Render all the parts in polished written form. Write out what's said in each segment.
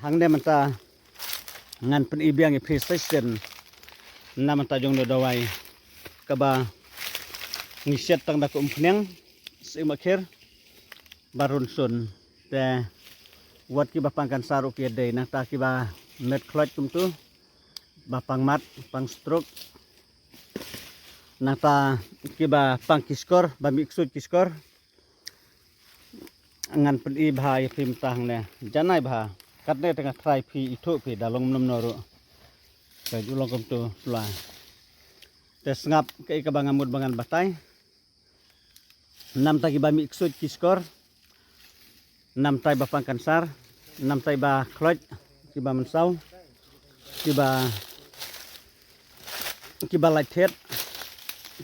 hang de manta ngan pen ibiang precision na manta jong do dawai kaba ngiset tang da ko umpneng simakhir barun sun te wat ki bapangkan saru ki de na ta ki ba met klot kum tu bapang mat pang stroke na ta ki ba pang kiskor ba miksut kiskor ngan pen i bhai pim tang ne janai bha katne tengah try phi ithu phi dalong nom noru ka julong kum tu sula te ngap ke ka bangamud bangan batai nam ta ki ba miksut kiskor nam tai ba pang kansar nam tai ba kloj ki ba mensau ki ba laj thet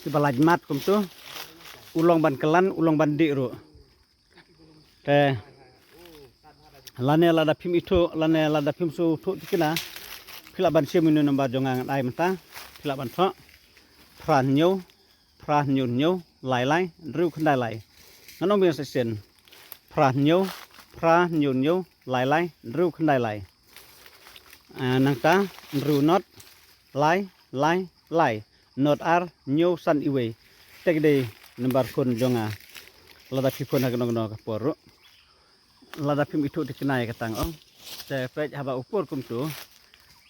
ki ba laj mat kum tu ulong ban kelan ulong ban di ru te lane lada phim itu lane lada phim su thu tikina phila ban seminu namba jongang ai mata phila ban tho phran nyun nyau lai lai ru khandai lai nganong bi sen phran nyun nyau lai lai ru khandai lai nang ta ru not lai not ar nyau san iwe tegde number kun jonga lada phipon hagnong no ka poru lada phim itu dikenai katang ong te pej haba upur kum tu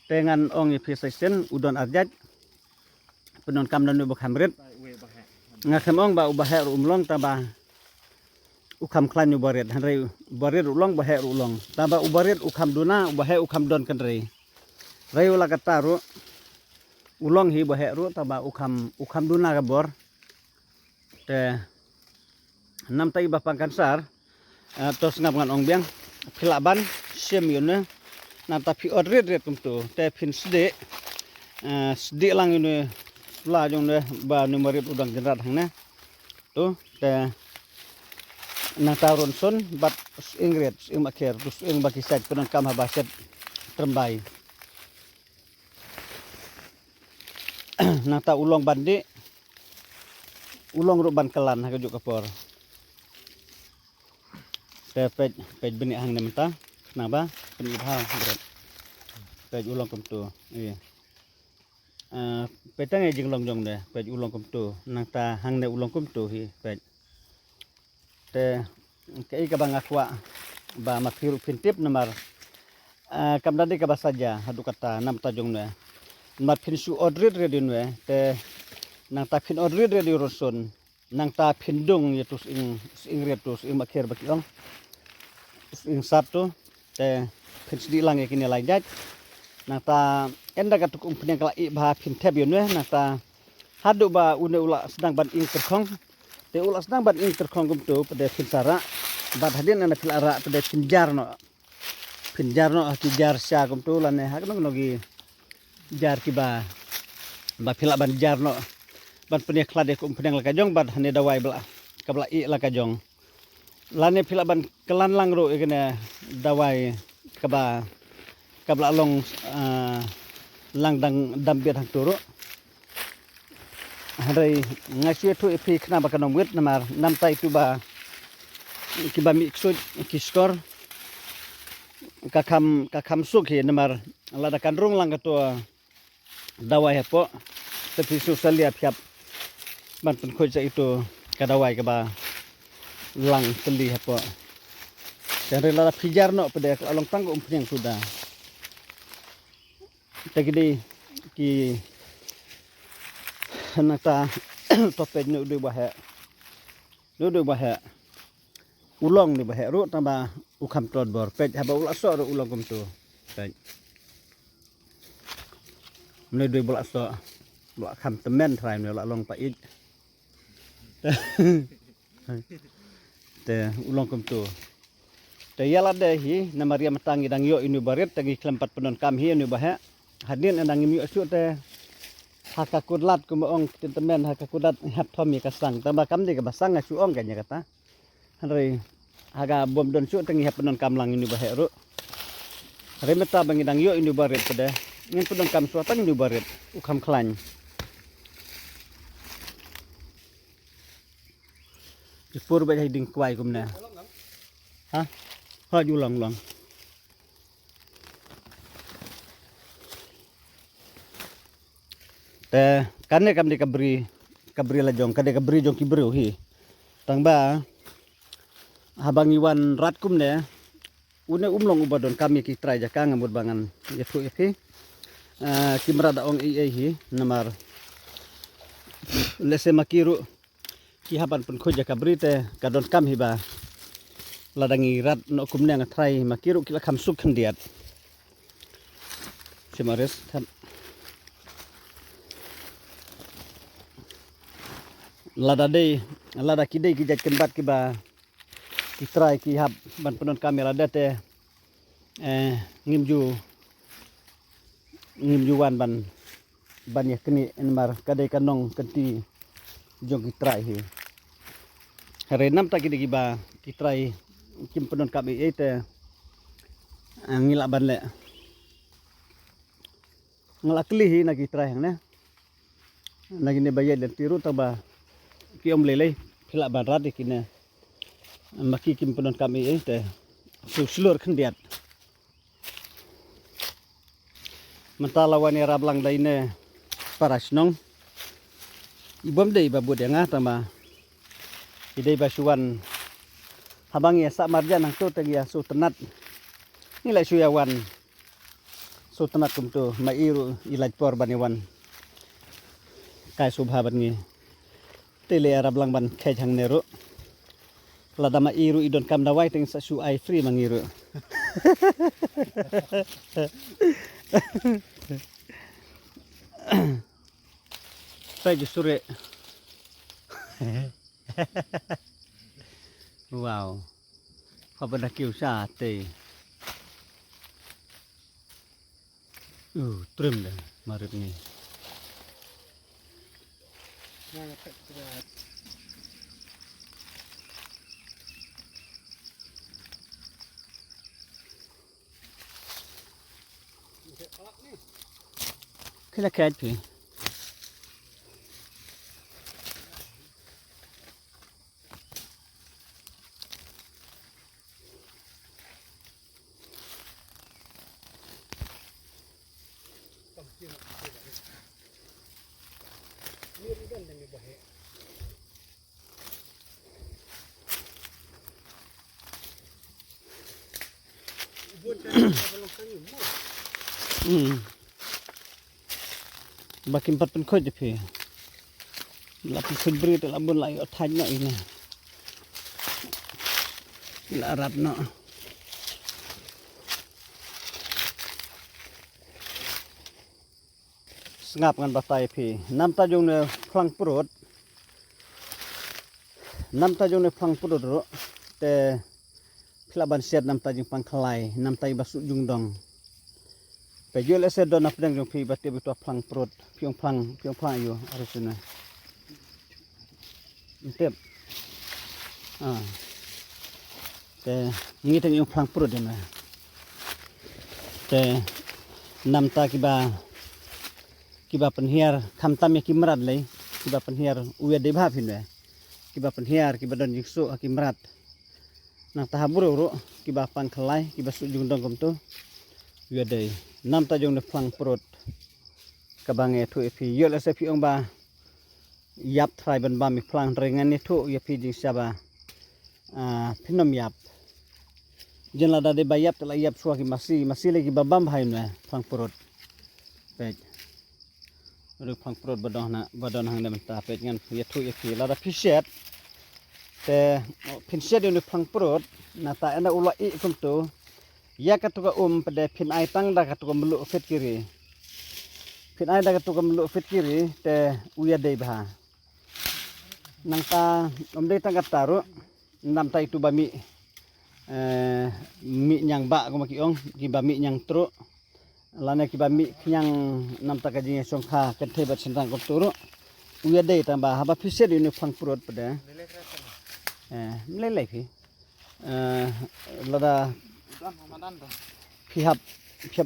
tengan ong i phisen udon arjat penon kam dan bok hamrit ngakhem ong ba ubahe umlong taba ukam klan yu baret hanrei baret ulong bahe ulong taba ubaret ukam duna ubahe ukam don kanrei rei ula kataru ulong hi bahe ru taba ukam duna ka bor te nam tai ba pangkan sar tos ngap ngan ong biang philaban sem yune nam ta phi odret ret kum tu te phin sde lang yune la jong ne ba numerit udang generat hang ne tu te na ta ron son bat ingret imakher dus ing baki sat penon kam habaset trembai na ta ulong bandi ulong ru ban kelan ha juk kapor te pej bini hang ne menta kenapa peni bhau berat pej ulong kum tu iya petang e jing long jong de pej ulong kum tu nang ta hang ne ulong kum tu hi pej te kei ka bang akwa ba makhiru pintip namar kam dadi ka basaja hadu kata nam ta jong ne mat phin su odrit redin we te nang ta phin odrit redi rosun nang ta phin dung yetus ing retus ing makhir bakiong ing sabtu te phin sdi lang ekini lajat nang ta enda katuk umpeng kala i bha phin theb yunwe nang ta hadu ba une ula sedang ban ing terkhong te ula sedang ban ing terkhong gum tu pede phin sara bad hadin ana phil ara pede pinjar no tijar sya gum tu lane hakno nogi jar ki ba phila ban jar no ban pene klade kum pene la kajong bad hane dawai bla kabla i la kajong lane phila ban kelan lang ro ikene dawai kabla long lang dam biat hang turu hadai ngasih tu ipi kena bakanong wit namar nam tai tu ba kiba miksud kiskor kakam sukhi namar lada kandrung lang katua dawai hapo tapi susalia piap ban pen khoja itu kadawai ka ba lang teli hapo dan rela pijar no pada along tanggo umpeng sudah tegedi ki nata topej nu du bahe ulong ni bahe ru tamba ukam tod bor pej haba ula so ru ulong kum tu pej nu du bola so bola kham temen thrai nu la long pa ik te ulong kum tu te yala de hi namaria matangi dang yo inu baret tangi klempat penon kam hi inu bahe hadin endang mi asu te hakakudlat kumaong temen hakakudat hap thomi kasang tamba kam de ka basang asu ong kanya kata hanrei haga bom don su tangi hap penon kam lang inu bahe ru remeta bangi dang yo inu baret pede ngin penon kam suatan inu baret ukam klan pur ba ding kwai kumna ha ha ju long te kane kam di kabri la jong kade kabri jong kibru hi tang ba habang iwan ratkum ne une umlong ubadon kami ki try ja kang amud bangan yetu ipi kimrada ong hi namar lese makiru ki haban pun khoja kabri te kadon kam hi ba ladangi rat no kumne nga try makiru kila kham suk khandiat simares lada kidei ki jat kenbat ki ba ki try ki hab ban penon kamera date ngimju wan ban ya kini enmar kadai kanong kenti jong ki try hi hare nam ta ki ba ki try kim penon kabi ete ngila ban le ngalakli hi na ki try hang ne nagine bayad dan tiru taba ki om lelei phila ban rat kine maki kim penon kami te sulur khendiat mentala wani rablang daine parasnong ibom dei babu denga tama idei basuan habang ya sak marjan nang tu tegia su tenat nilai suyawan su tenat kumtu mairu ilaj por baniwan kai subha bangi tele rablang ban khai jang neru ladama iru idon kam dawai teng sa su ai free mangiru Pagi sore wow pabada kiu sa te trim dah marip ni kila kat pi Bakin pat pen khoj phi la pi khoj bri te la bun lai thaj no ini la rap no ngap ngan batai phi nam ta jong ne phlang purut ro te philaban set nam ta jing pang khlai nam tai basu jung dong pe jual ese don apdang jong phi batte bitu phlang purut phiong phlang yo arusuna intep te ngi teng yung phlang purut na te nam ta kiba penhiar khamtam ya kimrat lei kiba penhiar uya de bha phin kiba penhiar kiba don jiksu akimrat nang tahaburo ro kiba pang khlai kiba su jung dong kom tu uya de nam ta jong ne phlang purut kabange thu phi yol ase phi ong ba yap thrai ban ba mi phlang rengan ni thu ya phi jing saba phinom yap jenla da de bayap tela yap suaki masih lagi babam bhai na phlang purut pej ru phlang purut badon hang na ta pej ngan ya thu ya phi la da phiset te phinset ni phlang purut na ta ena ula I kum tu ya katuka pada phin ai tang da katuka melu fit kiri phin ai da katuka melu fit kiri te uya dei bha nang ta dei tang kataru nam ta itu bami mi nyang ba ko makiong ki bami nyang tru lane ki bami nyang nam ta kaji songkha kethe bat sentang ko turu uya dei tamba haba phiset ni phang purut pada lele phi lada pihap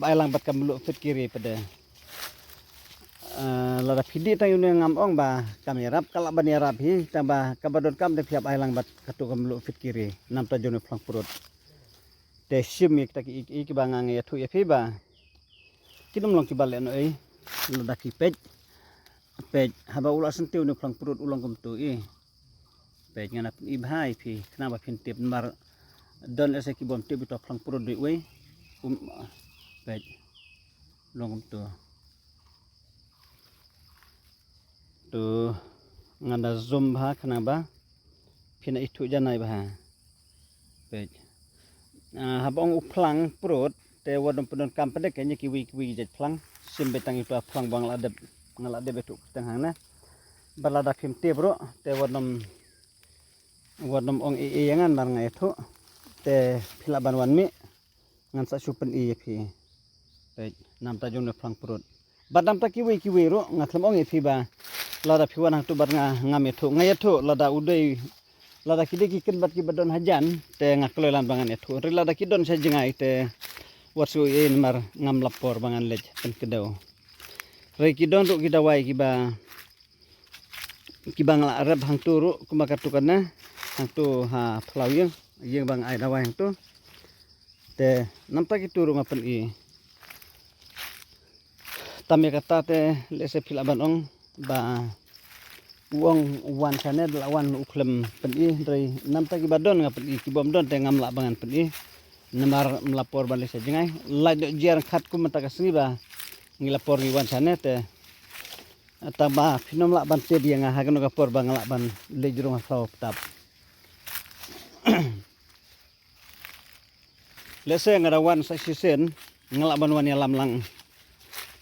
ailang bat kamlu fit kiri pada lada phidi ta yun ngam ong ba kamerap kala bani rap hi tamba kabadon kam de pihap ailang bat katu kamlu fit kiri nam ta jone phlang purut te sim ik ta ki bangang ya thu ya phi ba kinum long ki bale no ei lada ki pej pej haba ulah sentiu ni plang perut ulang kum tu pej ngana ibhai phi kenapa phin tip mar don ese ki bom tip to plang perut di we pej long kum tu nganda zoom bha kenapa phina itu janai bha pej habang uplang perut te wadon pedon kampede kayaknya kiwi jet plang sim betang itu plang bang ladep ngalade betu tengah na balada phim te bro te wadom ong yangan mar ngai thu te philaban wan mi ngan sa supen phi pe nam ta jong ne plang perut badam ta kiwi ro ngatlam ong phi ba lada phiwan hang tu bar ngam ngai thu lada udai lada kide ki ken bat ki badon hajan te ngaklelan bangan thu ri lada ki don sa jengai te watsu mar ngam lapor bangan lej pen kedau rei ki don ru ki dawai ki bang la arab hang tu ru kuma katukana hang tu ha phlau yang bang ai dawai hang tu te namta ki tu ru ngapen tamya kata te lese philaban ong ba uang wan sana lawan uklem pen rei namta ki badon ngapen ki bom don te ngam la bangan pen namar melapor balik sajengai la jiar khat ku mata kasngi ba ngilapor gi wan sana te taba finom la ban te dia ngah ga por bang la ban lejrong frau tap lese ngarawan sa sisen ngala ban wan yalam lang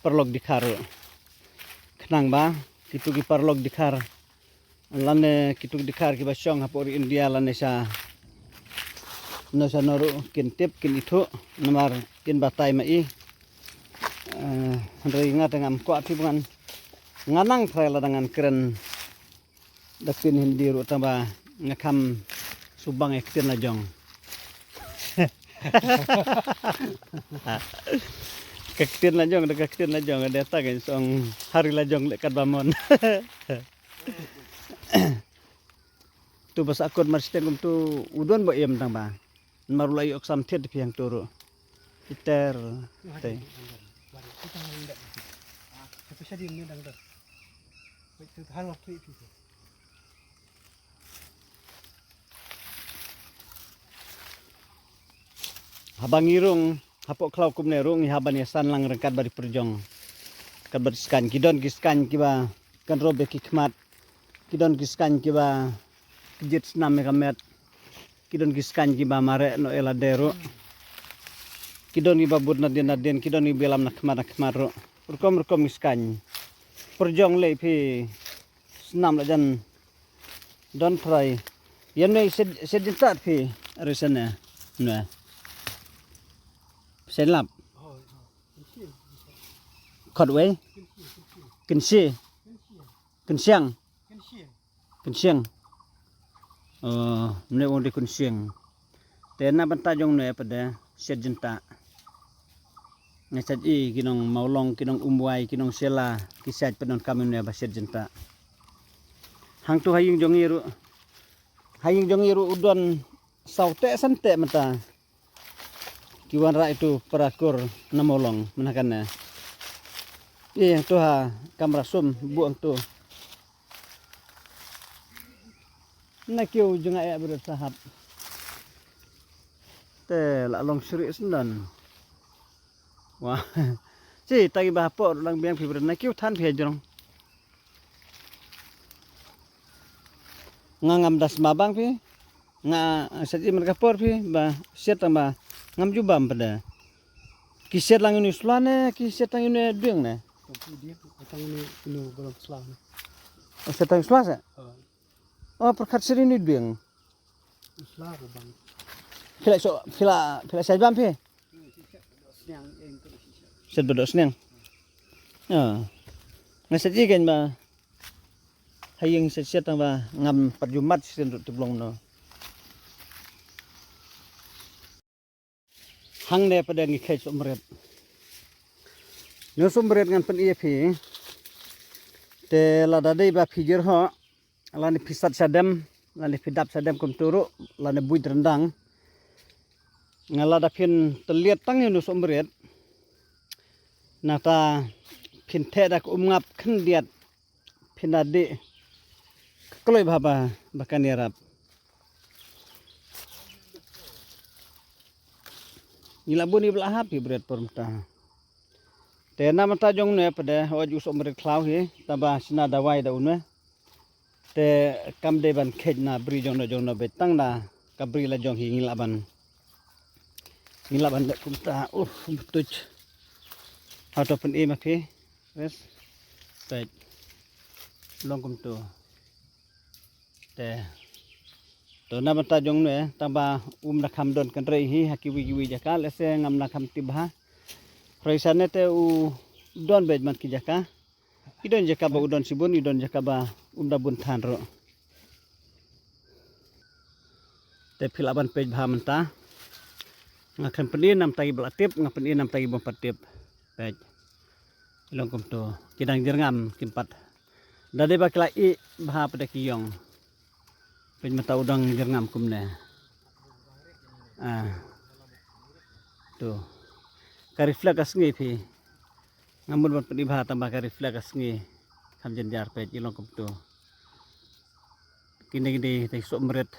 perlog dikhar khnang ba kitu ki perlog dikhar lane kitu dikhar ki ba syong hapor India lane sa no sa noru kin tip kin itu nomor kin batai mai rei ngat ngam ko api bangan nganang trail dengan keren dapin hindi ru tamba ngakam subang ektir na jong kektir na jong ada ta gen song hari la jong lekat bamon tu bas akon marsten kum tu udon bo em tang ba marulai oksam thiet pi hang turu iter te habang irung hapok klau kum ne rung haban ya san lang rengkat bari perjong kat bari skan kidon kiskan kiba kan robe kikmat kidon kiskan kiba kejit senam kamet kidon kiskan kiba mare no eladero kidon iba bud nadien kidon ibelam nak kemar rekom kiskan perjong le phi senam la jan don try yan nei sedintat phi resana na selap khot we kensiang ne on de kensiang te na banta jong ne pada sedinta ngasat kinong maulong kinong umwai kinong sela kisat penon kami ne ba sedinta hang tu hayung jongiru udon saute sante mata kiwan ra itu perakur namolong menakannya yang tu ha kamera sum buang tu na kiu junga ya bersahab te la long suri sendan wah si tagi bahapo lang biang fibra na kiu than phe jong ngangam das mabang phi nga saji mereka por phi ba siat ba ngam jubam pada kiset lang ini sulane kiset lang ini dueng ne setang selasa oh perkat seri ini dueng fila saya bam phe set bedok senang ngasaji kan ba hayang set ba ngam perjumat sen teblong no hang ne pada ngikai somret no somret ngan pen phi te lada dei ba figure ho lani pisat sadam lani pidap sadam kum turu lani buit rendang ngalada phin teliat tang no somret nata phin the dak umngap khendiat pinadi kloy baba bakan yarap ilabun ibla happy bread pormta te nama tajong ne pada hoju somre klau he taba sina dawai da unwe te kamde ban khejna bri jong no betang na kabri la jong hi ngilaban le kumta betuj ataupun e mafi wes baik long kum tu te to nama tajong ne taba nakam don kan rei hi hakiwi jaka lese ngam nakam tibha raisane te u don bej man ki jaka idon jaka ba udon sibun idon jaka ba bun than ro te philaban pej bha manta ngakan peni nam tagi belatip ngapeni nam tagi bompatip pej long kum tu kidang jerngam kimpat dade bakla I bha pada kiyong pej mata udang jerngam kumne tu karifla kasngi phi ngamun ban peni bha tambah karifla kasngi kam jenjar pej ilong kum tu kini te sok meret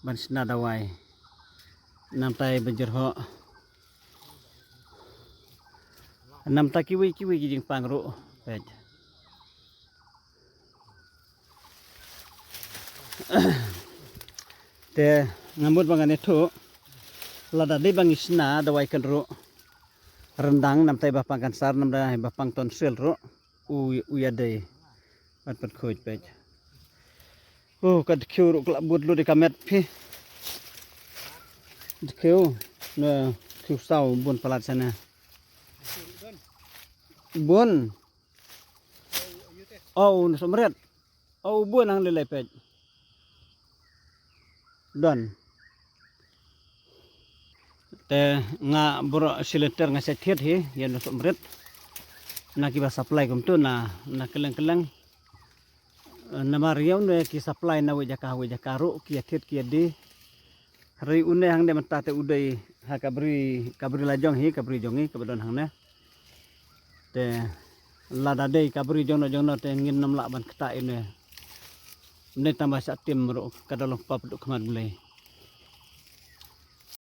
ban sina dawai nam tai benjerho nam ta kiwi jing pangro pej te ngamut bangan itu lada de bang isna dawai kan ro rendang nam tai bapang kan sar nam da bapang tonsil ro uya de pat khoj pej kad khiu ro klak bud lu de kamet phi khiu na khiu sau bun palat sana bun somret bun ang lelai pej don te nga bro siliter nga sethiet hi yan somret na kiba supply kum tu na keleng na mariau ne ki supply na wejaka ro ki athet ki di hari une hang de mata te udai ha kabri lajong hi kabri jongi kabadon hang ne te lada de kabri jong no te ngin nam la ban kta ine ne tambah sa tim ro kadalong pap duk khamat mulai